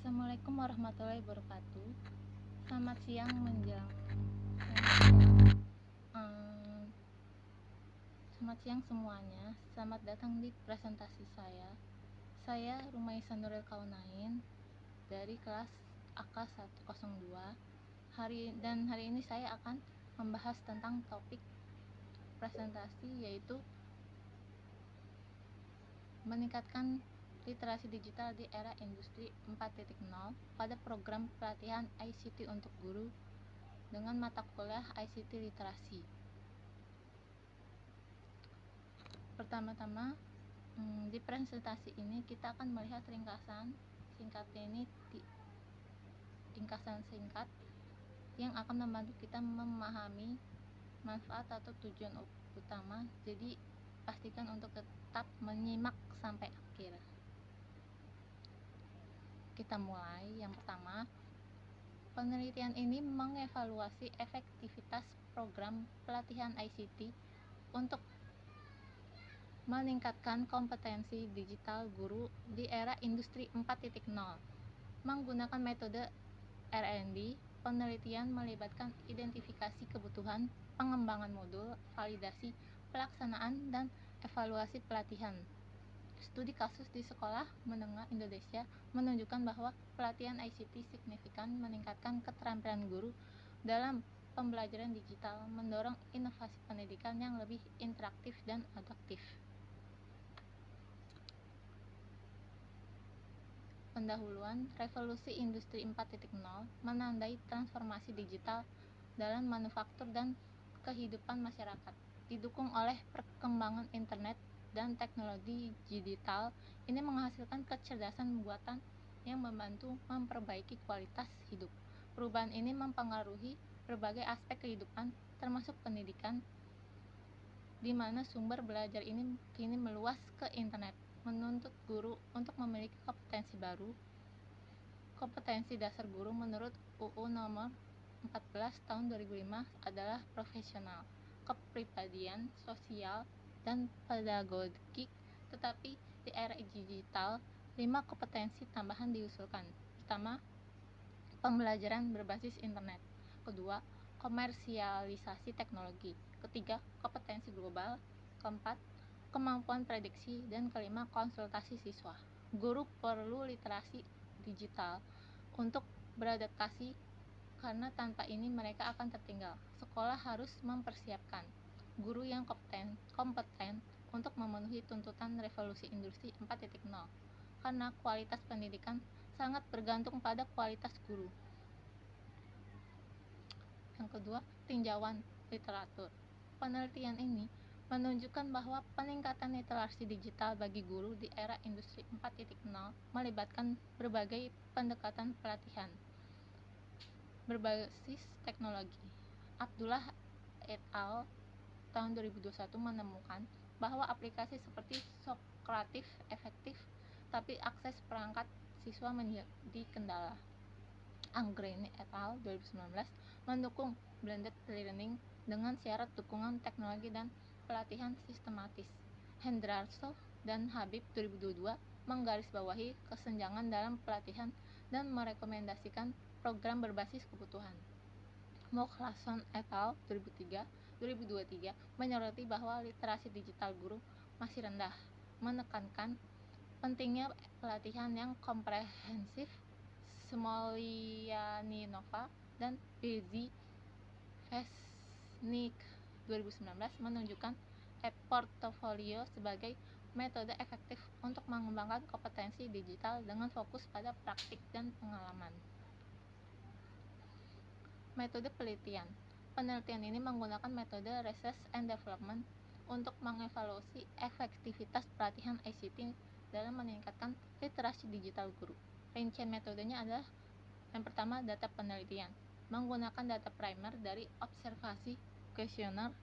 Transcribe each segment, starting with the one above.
Assalamualaikum warahmatullahi wabarakatuh. Selamat siang menjelang Selamat siang semuanya. Selamat datang di presentasi saya. Saya Rumaisa Nuril Kaunain dari kelas AK102. Hari ini saya akan membahas tentang topik presentasi, yaitu meningkatkan literasi digital di era industri 4.0 pada program pelatihan ICT untuk guru dengan mata kuliah ICT literasi. Pertama-tama, di presentasi ini kita akan melihat ringkasan singkat yang akan membantu kita memahami manfaat atau tujuan utama. Jadi pastikan untuk tetap menyimak sampai akhir. Kita mulai. Yang pertama, penelitian ini mengevaluasi efektivitas program pelatihan ICT untuk meningkatkan kompetensi digital guru di era industri 4.0 menggunakan metode R&D. Penelitian melibatkan identifikasi kebutuhan, pengembangan modul, validasi, pelaksanaan, dan evaluasi pelatihan. Studi kasus di sekolah menengah Indonesia menunjukkan bahwa pelatihan ICT signifikan meningkatkan keterampilan guru dalam pembelajaran digital, mendorong inovasi pendidikan yang lebih interaktif dan adaptif. Pendahuluan. Revolusi industri 4.0 menandai transformasi digital dalam manufaktur dan kehidupan masyarakat. Didukung oleh perkembangan internet dan teknologi digital, ini menghasilkan kecerdasan buatan yang membantu memperbaiki kualitas hidup. Perubahan ini mempengaruhi berbagai aspek kehidupan, termasuk pendidikan, di mana sumber belajar ini kini meluas ke internet, menuntut guru untuk memiliki kompetensi baru. Kompetensi dasar guru menurut UU nomor 14 tahun 2005 adalah profesional, kepribadian, sosial, dan pedagogik. Tetapi di era digital, 5 kompetensi tambahan diusulkan. Pertama, pembelajaran berbasis internet. Kedua, komersialisasi teknologi. Ketiga, kompetensi global. Keempat, kemampuan prediksi. Dan kelima, konsultasi siswa. Guru perlu literasi digital untuk beradaptasi, karena tanpa ini mereka akan tertinggal. Sekolah harus mempersiapkan guru yang kompeten untuk memenuhi tuntutan revolusi industri 4.0, karena kualitas pendidikan sangat bergantung pada kualitas guru. Yang kedua, tinjauan literatur. Penelitian ini menunjukkan bahwa peningkatan literasi digital bagi guru di era industri 4.0 melibatkan berbagai pendekatan pelatihan berbasis teknologi. Abdullah et al. Tahun 2021 menemukan bahwa aplikasi seperti Socrative efektif, tapi akses perangkat siswa menjadi kendala. Anggreni et al. 2019 mendukung blended learning dengan syarat dukungan teknologi dan pelatihan sistematis. Hendrarso dan Habib 2022 menggarisbawahi kesenjangan dalam pelatihan dan merekomendasikan program berbasis kebutuhan. Mukhlason et al. 2023 menyoroti bahwa literasi digital guru masih rendah, menekankan pentingnya pelatihan yang komprehensif. Smolyanova dan Bezi Vesnik 2019 menunjukkan e-portfolio sebagai metode efektif untuk mengembangkan kompetensi digital dengan fokus pada praktik dan pengalaman. Metode penelitian. Penelitian ini menggunakan metode research and development untuk mengevaluasi efektivitas pelatihan ICT dalam meningkatkan literasi digital guru. Rincian metodenya adalah: yang pertama, data penelitian, menggunakan data primer dari observasi, kuesioner,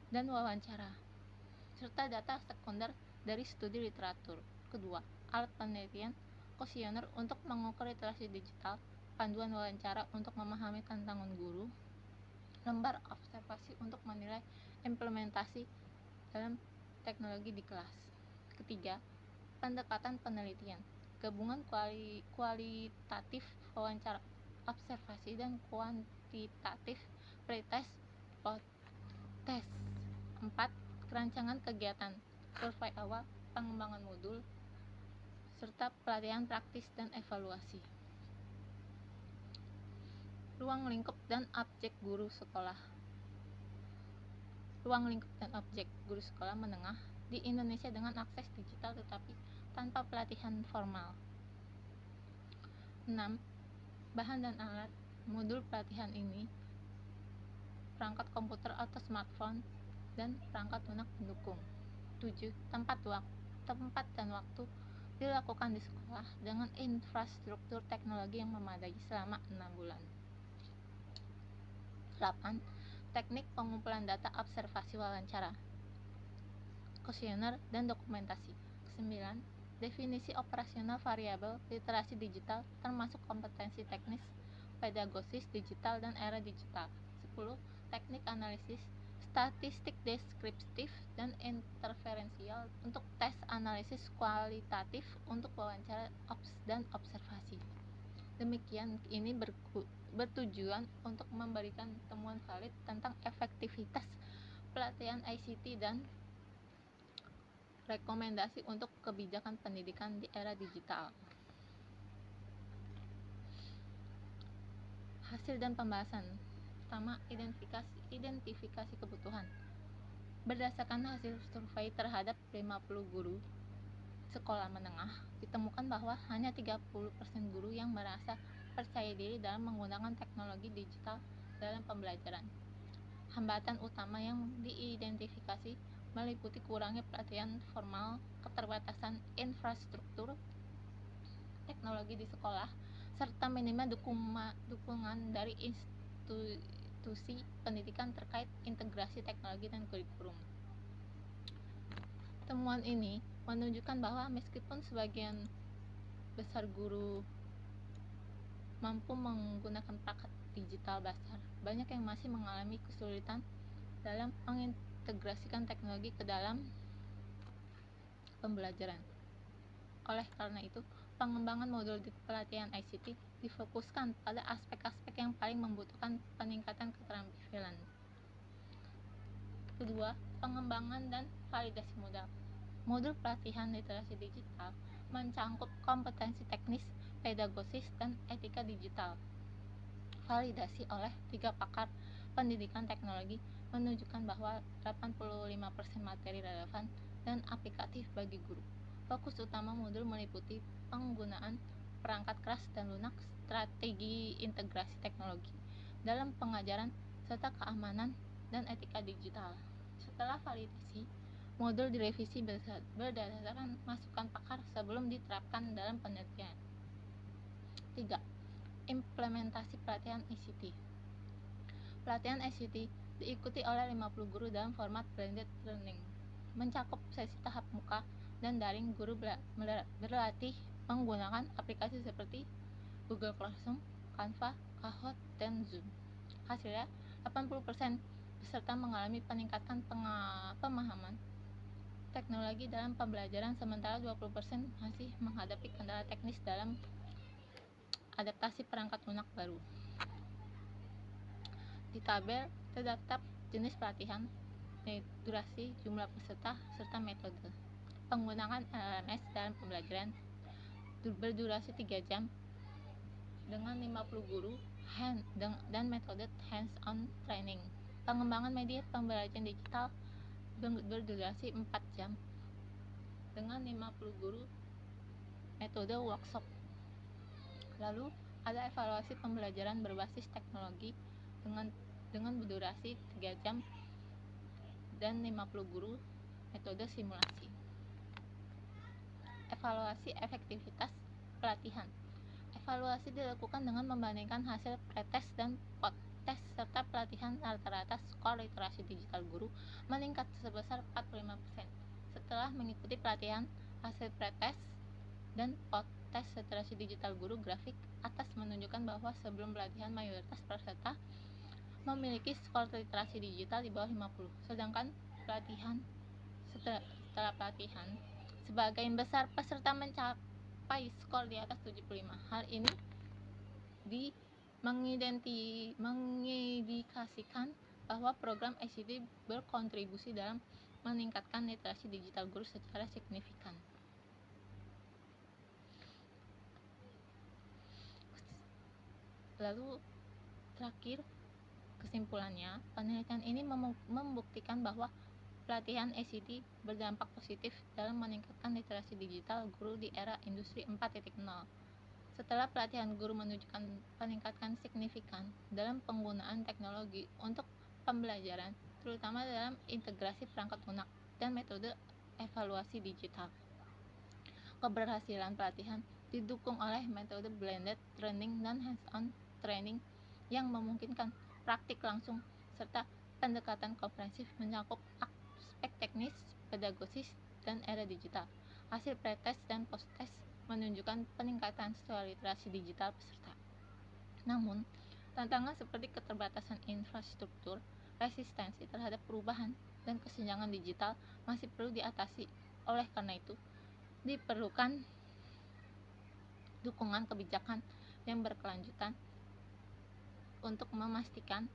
dan wawancara, serta data sekunder dari studi literatur. Kedua, alat penelitian, kuesioner untuk mengukur literasi digital, panduan wawancara untuk memahami tantangan guru, lembar observasi untuk menilai implementasi dalam teknologi di kelas. Ketiga, pendekatan penelitian, Gabungan kualitatif wawancara observasi dan kuantitatif pretest post-test. 4. Kerancangan kegiatan, survei awal, pengembangan modul, serta pelatihan praktis dan evaluasi. Ruang lingkup dan objek guru sekolah. Ruang lingkup dan objek guru sekolah menengah di Indonesia dengan akses digital tetapi tanpa pelatihan formal. 6. Bahan dan alat modul pelatihan ini perangkat komputer atau smartphone dan perangkat lunak pendukung. 7. Tempat dan waktu dilakukan di sekolah dengan infrastruktur teknologi yang memadai selama 6 bulan. 8. Teknik pengumpulan data observasi wawancara, kuesioner, dan dokumentasi. 9. Definisi operasional variabel literasi digital termasuk kompetensi teknis, pedagogis digital dan era digital. 10. Teknik analisis statistik deskriptif dan interferensial untuk tes analisis kualitatif untuk wawancara dan observasi. Demikian, ini bertujuan untuk memberikan temuan valid tentang efektivitas pelatihan ICT dan rekomendasi untuk kebijakan pendidikan di era digital. Hasil dan pembahasan. Pertama, identifikasi kebutuhan. Berdasarkan hasil survei terhadap 50 guru sekolah menengah, ditemukan bahwa hanya 30% guru yang merasa percaya diri dalam menggunakan teknologi digital dalam pembelajaran. Hambatan utama yang diidentifikasi meliputi kurangnya pelatihan formal, keterbatasan infrastruktur teknologi di sekolah, serta minimnya dukungan dari institusi pendidikan terkait integrasi teknologi dan kurikulum. Temuan ini menunjukkan bahwa meskipun sebagian besar guru mampu menggunakan perangkat digital dasar, banyak yang masih mengalami kesulitan dalam mengintegrasikan teknologi ke dalam pembelajaran. Oleh karena itu, pengembangan modul di pelatihan ICT difokuskan pada aspek-aspek yang paling membutuhkan peningkatan keterampilan. Kedua, pengembangan dan validasi modal. Modul pelatihan literasi digital mencangkup kompetensi teknis, pedagogis, dan etika digital. Validasi oleh 3 pakar pendidikan teknologi menunjukkan bahwa 85% materi relevan dan aplikatif bagi guru. Fokus utama modul meliputi penggunaan perangkat keras dan lunak, strategi integrasi teknologi dalam pengajaran, serta keamanan dan etika digital. Setelah validasi, modul direvisi berdasarkan masukan pakar sebelum diterapkan dalam penelitian. 3. Implementasi pelatihan ICT. Pelatihan ICT diikuti oleh 50 guru dalam format blended learning, mencakup sesi tahap muka dan daring. Guru berlatih menggunakan aplikasi seperti Google Classroom, Canva, Kahoot, dan Zoom. Hasilnya, 80% peserta mengalami peningkatan pemahaman teknologi dalam pembelajaran, sementara 20% masih menghadapi kendala teknis dalam adaptasi perangkat lunak baru. Di tabel terdapat jenis pelatihan, durasi, jumlah peserta, serta metode. Penggunaan LMS dalam pembelajaran berdurasi 3 jam dengan 50 guru dan metode hands-on training. Pengembangan media pembelajaran digital berdurasi 4 jam dengan 50 guru, metode workshop. Lalu ada evaluasi pembelajaran berbasis teknologi dengan berdurasi 3 jam dan 50 guru, metode simulasi. Evaluasi efektivitas pelatihan. Evaluasi dilakukan dengan membandingkan hasil pretest dan post-test serta pelatihan. Rata-rata skor literasi digital guru meningkat sebesar 45%. Setelah mengikuti pelatihan, hasil pretest dan post-test literasi digital guru grafik atas menunjukkan bahwa sebelum pelatihan mayoritas peserta memiliki skor literasi digital di bawah 50, sedangkan setelah pelatihan sebagian besar peserta merapai skor di atas 75. Hal ini mengindikasikan bahwa program ICT berkontribusi dalam meningkatkan literasi digital guru secara signifikan. Lalu terakhir, kesimpulannya, penelitian ini membuktikan bahwa pelatihan ICT berdampak positif dalam meningkatkan literasi digital guru di era industri 4.0. Setelah pelatihan guru menunjukkan peningkatan signifikan dalam penggunaan teknologi untuk pembelajaran, terutama dalam integrasi perangkat lunak dan metode evaluasi digital. Keberhasilan pelatihan didukung oleh metode blended learning dan hands-on training yang memungkinkan praktik langsung serta pendekatan komprehensif mencakup aspek teknis, pedagogis, dan era digital. Hasil pretest dan post-test menunjukkan peningkatan siswa literasi digital peserta. Namun, tantangan seperti keterbatasan infrastruktur, resistensi terhadap perubahan, dan kesenjangan digital masih perlu diatasi. Oleh karena itu, diperlukan dukungan kebijakan yang berkelanjutan untuk memastikan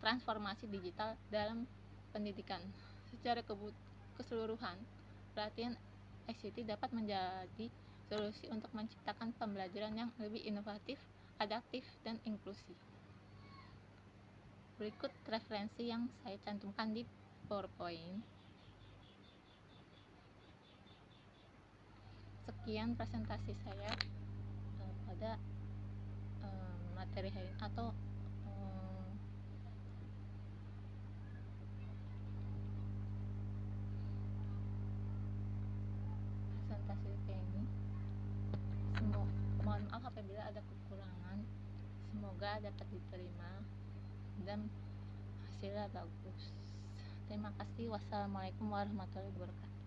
transformasi digital dalam pendidikan. Secara keseluruhan, pelatihan ICT dapat menjadi solusi untuk menciptakan pembelajaran yang lebih inovatif, adaptif, dan inklusif. Berikut referensi yang saya cantumkan di PowerPoint. Sekian presentasi saya pada materi hari atau presentasi kayak ini. Mohon maaf apabila ada kekurangan. Semoga dapat diterima dan hasilnya bagus. Terima kasih. Wassalamualaikum warahmatullahi wabarakatuh.